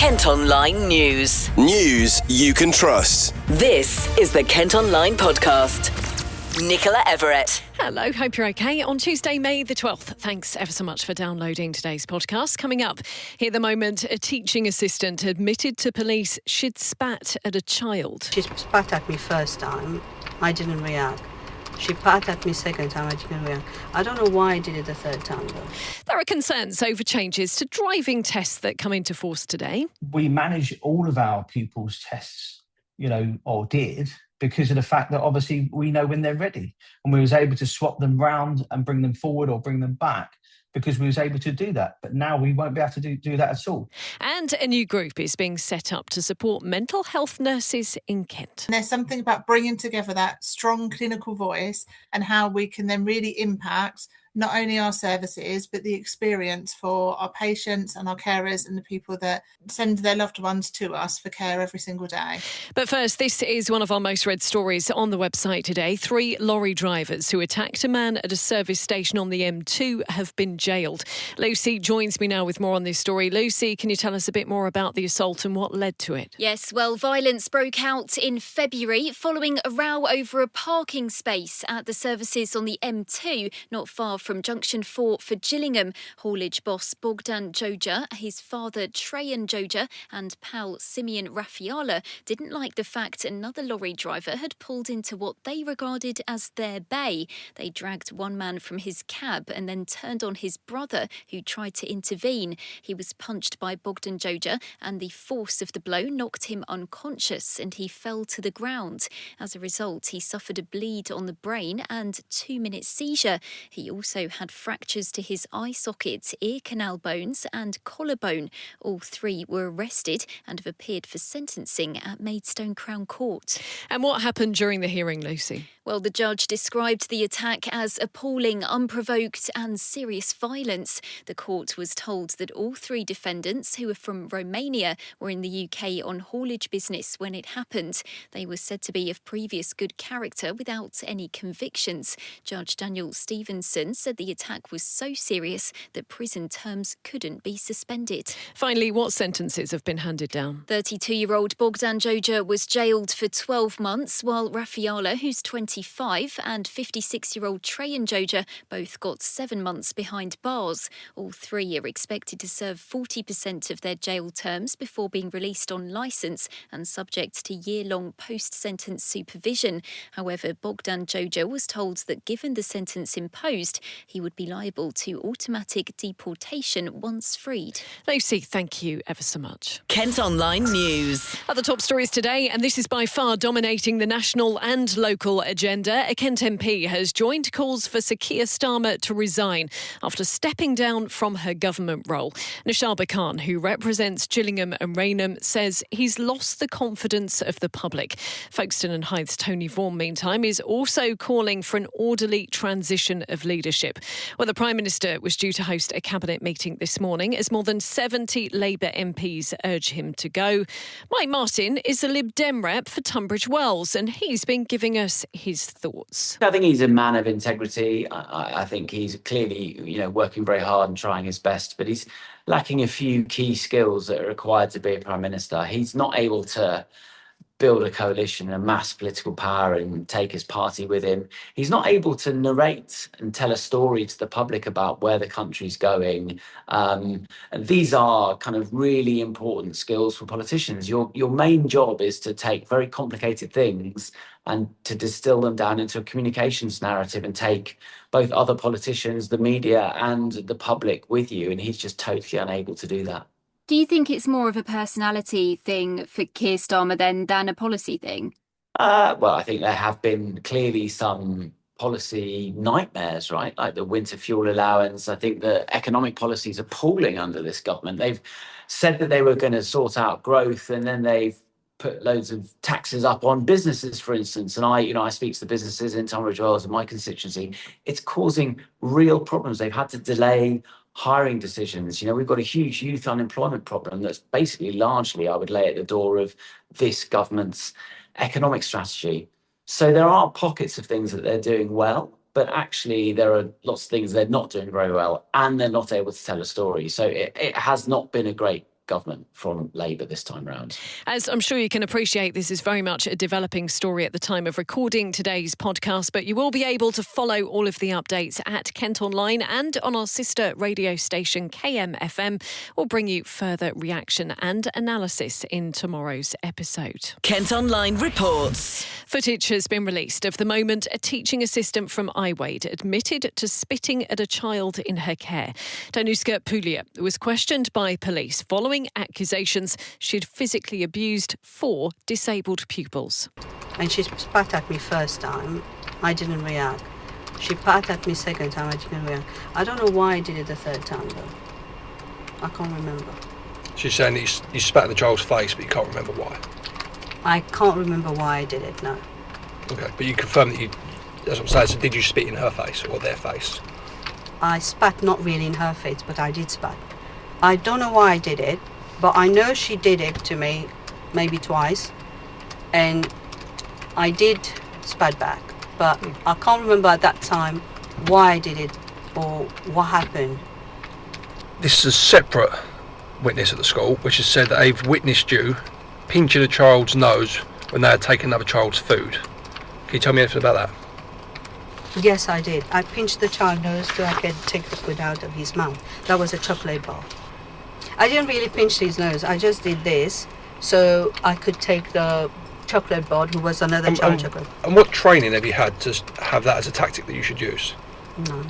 Kent Online News. News you can trust. This is the Kent Online Podcast. Nicola Everett. Hello, hope you're okay. On Tuesday, May the 12th. Thanks ever so much for downloading today's podcast. Coming up, here the moment, a teaching assistant admitted to police she'd spat at a child. She spat at me first time. I didn't react. She spat at me second time. I didn't react. I don't know why I did it the third time, though. There are concerns over changes to driving tests that come into force today. We manage all of our pupils' tests, or did, because of the fact that obviously we know when they're ready, and we was able to swap them round and bring them forward or bring them back because we was able to do that. But now we won't be able to do that at all. And a new group is being set up to support mental health nurses in Kent. And there's something about bringing together that strong clinical voice and how we can then really impact not only our services, but the experience for our patients and our carers and the people that send their loved ones to us for care every single day. But first, this is one of our most read stories on the website today. 3 lorry drivers who attacked a man at a service station on the M2 have been jailed. Lucy joins me now with more on this story. Lucy, can you tell us a bit more about the assault and what led to it? Yes, well, violence broke out in February following a row over a parking space at the services on the M2, not far from Junction 4 for Gillingham. Haulage boss Bogdan Joja, his father Trajan Joja and pal Simeon Raffiala didn't like the fact another lorry driver had pulled into what they regarded as their bay. They dragged one man from his cab and then turned on his brother, who tried to intervene. He was punched by Bogdan Joja and the force of the blow knocked him unconscious and he fell to the ground. As a result, he suffered a bleed on the brain and 2-minute seizure. He also had fractures to his eye socket, ear canal bones and collarbone. All 3 were arrested and have appeared for sentencing at Maidstone Crown Court. And what happened during the hearing, Lucy? Well, the judge described the attack as appalling, unprovoked and serious violence. The court was told that all 3 defendants, who were from Romania, were in the UK on haulage business when it happened. They were said to be of previous good character without any convictions. Judge Daniel Stevenson said the attack was so serious that prison terms couldn't be suspended. Finally, what sentences have been handed down? 32-year-old Bogdan Joja was jailed for 12 months, while Raffiala, who's 25, and 56-year-old Trajan Joja both got 7 months behind bars. All 3 are expected to serve 40% of their jail terms before being released on licence and subject to year-long post-sentence supervision. However, Bogdan Joja was told that given the sentence imposed, he would be liable to automatic deportation once freed. Lucy, thank you ever so much. Kent Online News. Other top stories today, and this is by far dominating the national and local agenda. A Kent MP has joined calls for Sir Keir Starmer to resign after stepping down from her government role. Nishaba Khan, who represents Gillingham and Rainham, says he's lost the confidence of the public. Folkestone and Hythe's Tony Vaughan, meantime, is also calling for an orderly transition of leadership. Well, the Prime Minister was due to host a cabinet meeting this morning as more than 70 Labour MPs urge him to go. Mike Martin is a Lib Dem rep for Tunbridge Wells and he's been giving us his thoughts. I think he's a man of integrity. I think he's clearly, working very hard and trying his best, but he's lacking a few key skills that are required to be a Prime Minister. He's not able to build a coalition and amass political power and take his party with him. He's not able to narrate and tell a story to the public about where the country's going. And these are kind of really important skills for politicians. Your main job is to take very complicated things and to distill them down into a communications narrative and take both other politicians, the media and the public with you. And he's just totally unable to do that. Do you think it's more of a personality thing for Keir Starmer than a policy thing? Well, I think there have been clearly some policy nightmares, right? Like the winter fuel allowance. I think the economic policy is appalling under this government. They've said that they were going to sort out growth and then they've put loads of taxes up on businesses, for instance. And I speak to the businesses in Tunbridge Wells in my constituency. It's causing real problems. They've had to delay hiring decisions. We've got a huge youth unemployment problem that's basically largely, I would lay at the door of this government's economic strategy. So there are pockets of things that they're doing well, but actually there are lots of things they're not doing very well and they're not able to tell a story. So it has not been a great government from Labour this time round. As I'm sure you can appreciate, this is very much a developing story at the time of recording today's podcast, but you will be able to follow all of the updates at Kent Online and on our sister radio station KMFM. We'll bring you further reaction and analysis in tomorrow's episode. Kent Online reports. Footage has been released of the moment a teaching assistant from Iwade admitted to spitting at a child in her care. Danuska Pulia was questioned by police following accusations she'd physically abused 4 disabled pupils. And she spat at me first time. I didn't react. She spat at me second time. I didn't react. I don't know why I did it the third time though. I can't remember. She's saying that you spat in the child's face, but you can't remember why. I can't remember why I did it, no. Okay, but you confirm that that's what I'm saying, so did you spit in her face or their face? I spat not really in her face, but I did spat. I don't know why I did it, but I know she did it to me maybe twice, and I did spat back, but I can't remember at that time why I did it or what happened. This is a separate witness at the school, which has said that they've witnessed you pinching a child's nose when they had taken another child's food. Can you tell me anything about that? Yes, I did. I pinched the child's nose so I could take the food out of his mouth. That was a chocolate bar. I didn't really pinch his nose. I just did this so I could take the chocolate bar, who was another child chocolate. And what training have you had to have that as a tactic that you should use? None.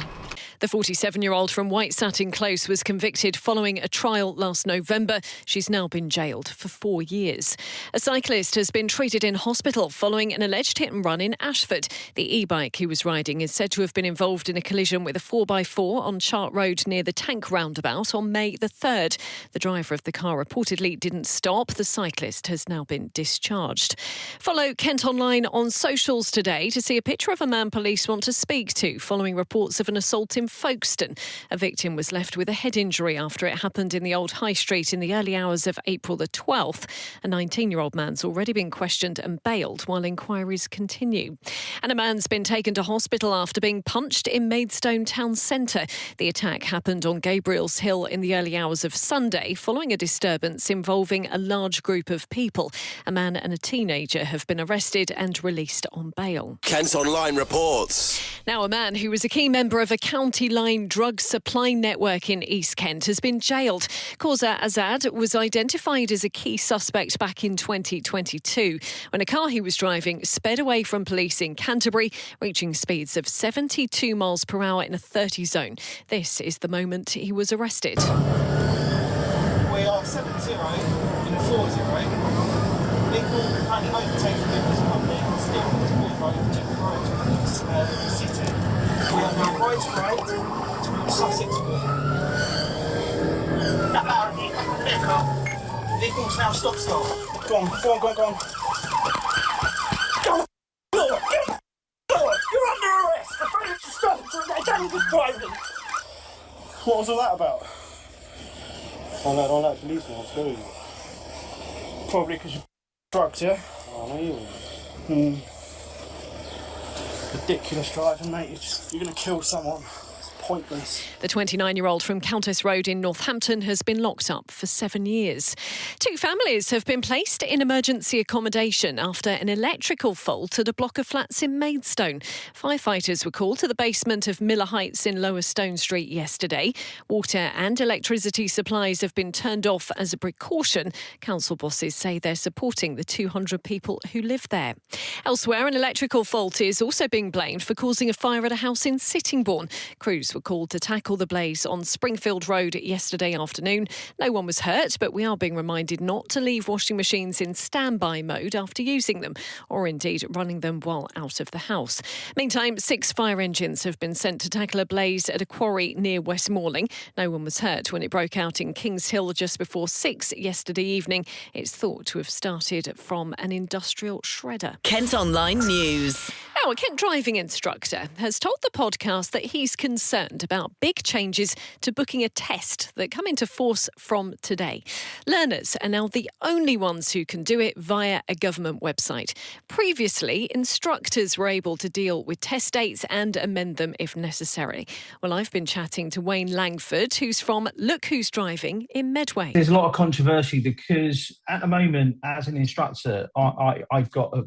The 47-year-old from White Satin Close was convicted following a trial last November. She's now been jailed for 4 years. A cyclist has been treated in hospital following an alleged hit and run in Ashford. The e-bike he was riding is said to have been involved in a collision with a 4x4 on Chart Road near the Tank roundabout on May the 3rd. The driver of the car reportedly didn't stop. The cyclist has now been discharged. Follow Kent Online on socials today to see a picture of a man police want to speak to following reports of an assault in Folkestone. A victim was left with a head injury after it happened in the Old High Street in the early hours of April the 12th. A 19-year-old man's already been questioned and bailed while inquiries continue. And a man's been taken to hospital after being punched in Maidstone town centre. The attack happened on Gabriel's Hill in the early hours of Sunday following a disturbance involving a large group of people. A man and a teenager have been arrested and released on bail. Kent Online reports. Now, a man who was a key member of a county line drug supply network in East Kent has been jailed. Kausa Azad was identified as a key suspect back in 2022 when a car he was driving sped away from police in Canterbury, reaching speeds of 72 miles per hour in a 30 zone. This is the moment he was arrested. We are 7-0 in a 4-0. Legal currently overtaking members of public, still to move by the city. We are now right towards Sussex Wall. Legals now stop. Go on. You're under arrest. The failure to stop for dangerous driving. What was all that about? I don't like policemen, I'll tell you. Probably because you're drugs, yeah? I know you. Ridiculous driving, mate. You're going to kill someone. It's pointless. The 29-year-old from Countess Road in Northampton has been locked up for 7 years. 2 families have been placed in emergency accommodation after an electrical fault at a block of flats in Maidstone. Firefighters were called to the basement of Miller Heights in Lower Stone Street yesterday. Water and electricity supplies have been turned off as a precaution. Council bosses say they're supporting the 200 people who live there. Elsewhere, an electrical fault is also being blamed for causing a fire at a house in Sittingbourne. Crews were called to tackle the blaze on Springfield Road yesterday afternoon. No one was hurt, but we are being reminded not to leave washing machines in standby mode after using them, or indeed running them while out of the house. Meantime, 6 fire engines have been sent to tackle a blaze at a quarry near Westmoreland. No one was hurt when it broke out in Kings Hill just before 6 yesterday evening. It's thought to have started from an industrial shredder. Kent Online News. Now, a Kent driving instructor has told the podcast that he's concerned about big changes to booking a test that come into force from today. Learners are now the only ones who can do it via a government website. Previously, instructors were able to deal with test dates and amend them if necessary. Well, I've been chatting to Wayne Langford, who's from Look Who's Driving in Medway. There's a lot of controversy because at the moment, as an instructor, I've got a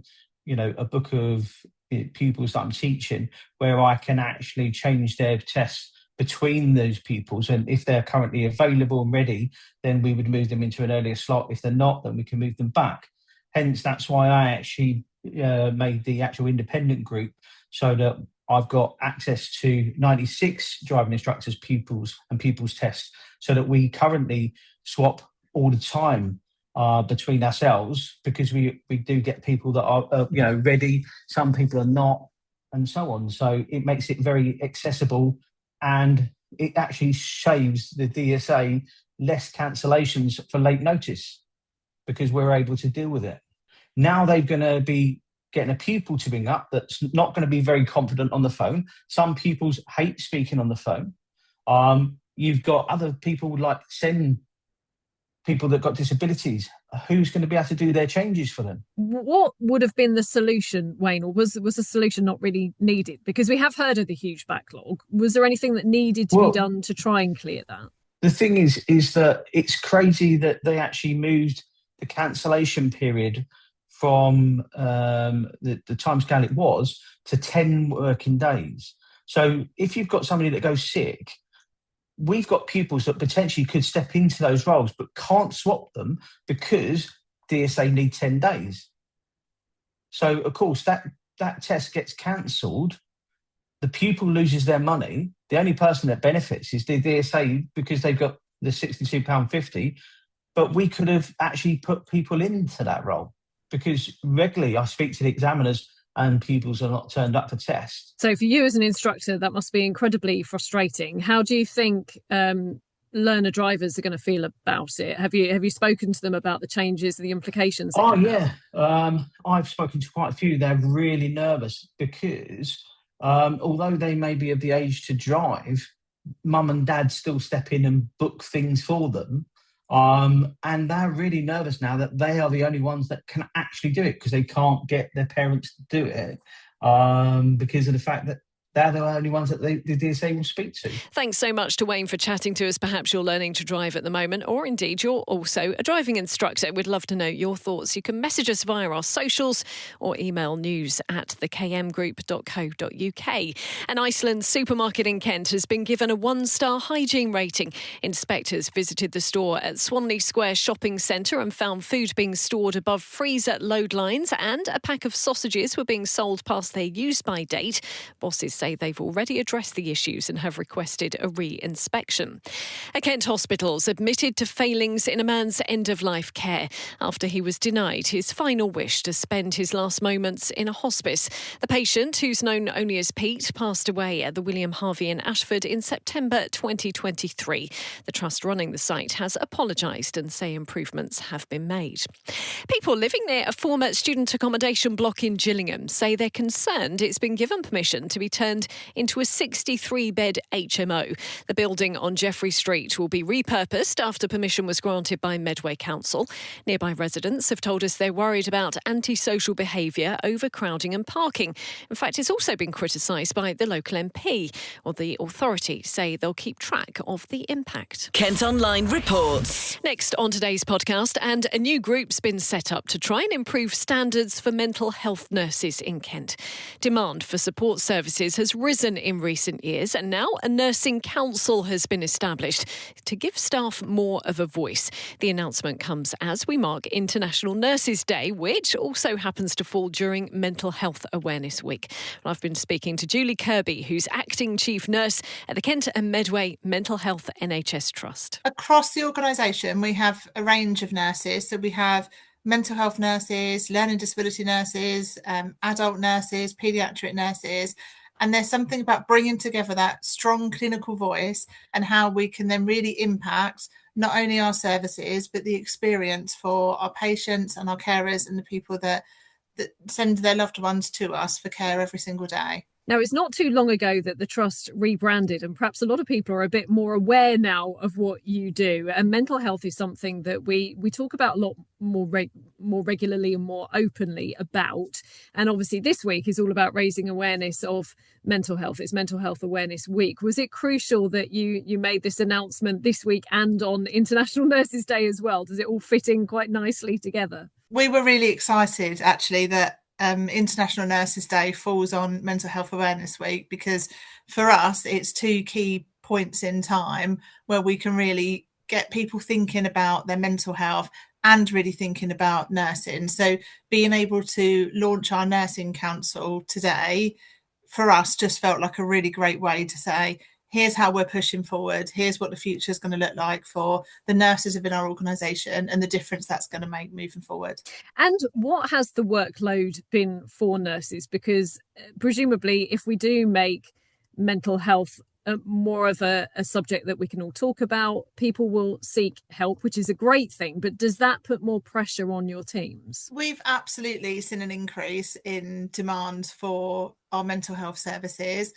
book of pupils that I'm teaching where I can actually change their tests between those pupils, and if they're currently available and ready, then we would move them into an earlier slot. If they're not, then we can move them back. Hence, that's why I actually made the actual independent group so that I've got access to 96 driving instructors' pupils tests, so that we currently swap all the time between ourselves, because we do get people that are ready, some people are not, and so on. So it makes it very accessible, and it actually saves the DSA less cancellations for late notice because we're able to deal with it. Now they're going to be getting a pupil to ring up that's not going to be very confident on the phone. Some pupils hate speaking on the phone. You've got other people like SEND people that got disabilities. Who's going to be able to do their changes for them? What would have been the solution, Wayne, or was the solution not really needed? Because we have heard of the huge backlog. Was there anything that needed to be done to try and clear that? The thing is that it's crazy that they actually moved the cancellation period from the timescale it was to 10 working days. So if you've got somebody that goes sick, we've got pupils that potentially could step into those roles but can't swap them because DSA need 10 days. So, of course, that test gets cancelled. The pupil loses their money. The only person that benefits is the DSA because they've got the £62.50. But we could have actually put people into that role, because regularly I speak to the examiners and pupils are not turned up for tests. So for you as an instructor, that must be incredibly frustrating. How do you think learner drivers are going to feel about it? Have you spoken to them about the changes and the implications? I've spoken to quite a few. They're really nervous because although they may be of the age to drive, mum and dad still step in and book things for them. And they're really nervous now that they are the only ones that can actually do it, because they can't get their parents to do it because of the fact that they're the only ones that the DSA will speak to. Thanks so much to Wayne for chatting to us. Perhaps you're learning to drive at the moment, or indeed you're also a driving instructor. We'd love to know your thoughts. You can message us via our socials or email news@thekmgroup.co.uk. An Iceland supermarket in Kent has been given a 1-star hygiene rating. Inspectors visited the store at Swanley Square Shopping Centre and found food being stored above freezer load lines, and a pack of sausages were being sold past their use-by date. Bosses say they've already addressed the issues and have requested a re-inspection. A Kent hospital's admitted to failings in a man's end-of-life care after he was denied his final wish to spend his last moments in a hospice. The patient, who's known only as Pete, passed away at the William Harvey in Ashford in September 2023. The trust running the site has apologised and say improvements have been made. People living near a former student accommodation block in Gillingham say they're concerned it's been given permission to be turned into a 63-bed HMO. The building on Jeffrey Street will be repurposed after permission was granted by Medway Council. Nearby residents have told us they're worried about antisocial behaviour, overcrowding and parking. In fact, it's also been criticised by the local MP. Or the authority say they'll keep track of the impact. Kent Online reports. Next on today's podcast, and a new group's been set up to try and improve standards for mental health nurses in Kent. Demand for support services has risen in recent years, and now a nursing council has been established to give staff more of a voice. The announcement comes as we mark International Nurses Day, which also happens to fall during Mental Health Awareness Week. I've been speaking to Julie Kirby, who's acting chief nurse at the Kent and Medway Mental Health NHS Trust. Across the organisation, we have a range of nurses. So we have mental health nurses, learning disability nurses, adult nurses, paediatric nurses. And there's something about bringing together that strong clinical voice and how we can then really impact not only our services, but the experience for our patients and our carers and the people that that send their loved ones to us for care every single day. Now, it's not too long ago that the Trust rebranded, and perhaps a lot of people are a bit more aware now of what you do. And mental health is something that we talk about a lot more regularly and more openly about. And obviously this week is all about raising awareness of mental health. It's Mental Health Awareness Week. Was it crucial that you made this announcement this week and on International Nurses Day as well? Does it all fit in quite nicely together? We were really excited, actually, that International Nurses Day falls on Mental Health Awareness Week, because for us it's two key points in time where we can really get people thinking about their mental health and really thinking about nursing. So being able to launch our nursing council today for us just felt like a really great way to say, here's how we're pushing forward, here's what the future is going to look like for the nurses within our organisation and the difference that's going to make moving forward. And what has the workload been for nurses? Because presumably if we do make mental health more of a subject that we can all talk about, people will seek help, which is a great thing. But does that put more pressure on your teams? We've absolutely seen an increase in demand for our mental health services.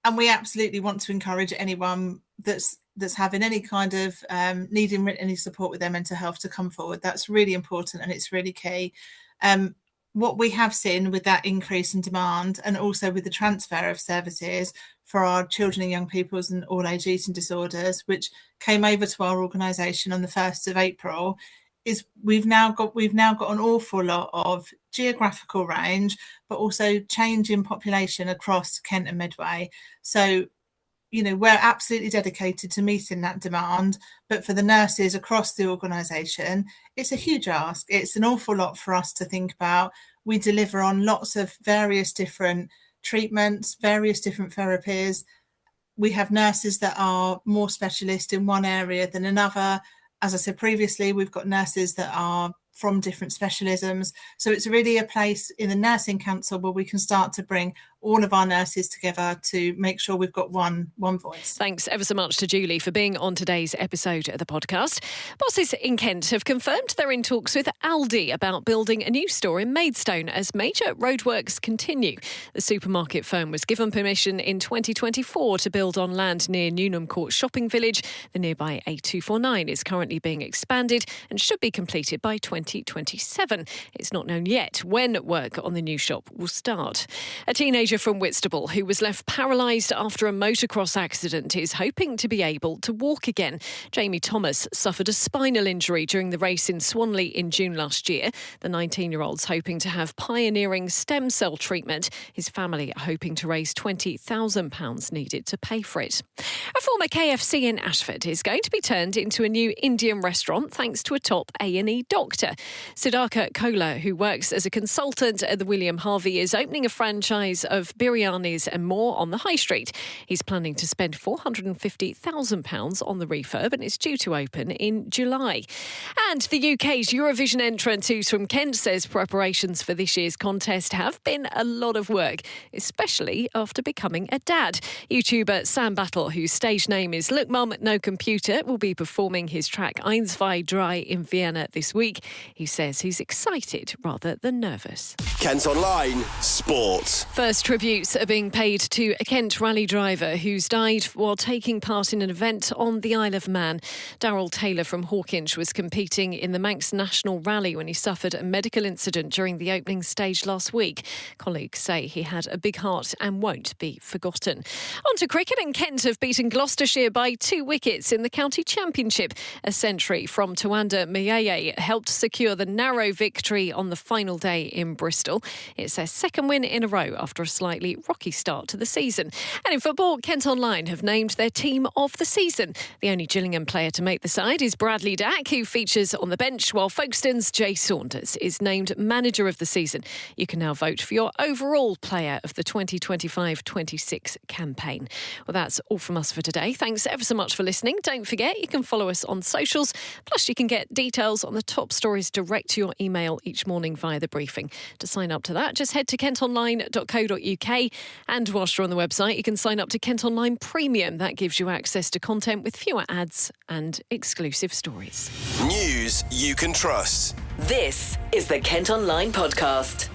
And we absolutely want to encourage anyone that's having any kind of needing any support with their mental health to come forward. That's really important and it's really key. What we have seen with that increase in demand and also with the transfer of services for our children and young people's and all age eating disorders, which came over to our organisation on the 1st of April, is we've now got an awful lot of geographical range, but also change in population across Kent and Medway. So, we're absolutely dedicated to meeting that demand. But for the nurses across the organisation, it's a huge ask. It's an awful lot for us to think about. We deliver on lots of various different treatments, various different therapies. We have nurses that are more specialist in one area than another. As I said previously, we've got nurses that are from different specialisms. So it's really a place in the Nursing Council where we can start to bring all of our nurses together to make sure we've got one voice. Thanks ever so much to Julie for being on today's episode of the podcast. Bosses in Kent have confirmed they're in talks with Aldi about building a new store in Maidstone as major roadworks continue. The supermarket firm was given permission in 2024 to build on land near Newnham Court Shopping Village. The nearby A249 is currently being expanded and should be completed by 2027. It's not known yet when work on the new shop will start. A teenager from Whitstable who was left paralysed after a motocross accident is hoping to be able to walk again. Jamie Thomas suffered a spinal injury during the race in Swanley in June last year. The 19-year-old's hoping to have pioneering stem cell treatment. His family are hoping to raise £20,000 needed to pay for it. A former KFC in Ashford is going to be turned into a new Indian restaurant thanks to a top A&E doctor. Siddharka Kohler, who works as a consultant at the William Harvey, is opening a franchise of biryanis and more on the high street. He's planning to spend £450,000 on the refurb and it's due to open in July. And the UK's Eurovision entrant who's from Kent says preparations for this year's contest have been a lot of work, especially after becoming a dad. YouTuber Sam Battle, whose stage name is Look Mum, No Computer, will be performing his track Eins, Zwei, Drei in Vienna this week. He says he's excited rather than nervous. Kent Online Sports. First tributes are being paid to a Kent rally driver who's died while taking part in an event on the Isle of Man. Darryl Taylor from Hawkinge was competing in the Manx National Rally when he suffered a medical incident during the opening stage last week. Colleagues say he had a big heart and won't be forgotten. On to cricket, and Kent have beaten Gloucestershire by 2 wickets in the County Championship. A century from Tawanda Mayeye helped secure the narrow victory on the final day in Bristol. It's their second win in a row after a slightly rocky start to the season. And in football, Kent Online have named their team of the season. The only Gillingham player to make the side is Bradley Dack, who features on the bench, while Folkestone's Jay Saunders is named manager of the season. You can now vote for your overall player of the 2025-26 campaign. Well, that's all from us for today. Thanks ever so much for listening. Don't forget, you can follow us on socials. Plus, you can get details on the top stories direct to your email each morning via the briefing. To sign up to that, just head to kentonline.co.uk. And whilst you're on the website, you can sign up to Kent Online Premium. That gives you access to content with fewer ads and exclusive stories. News you can trust. This is the Kent Online Podcast.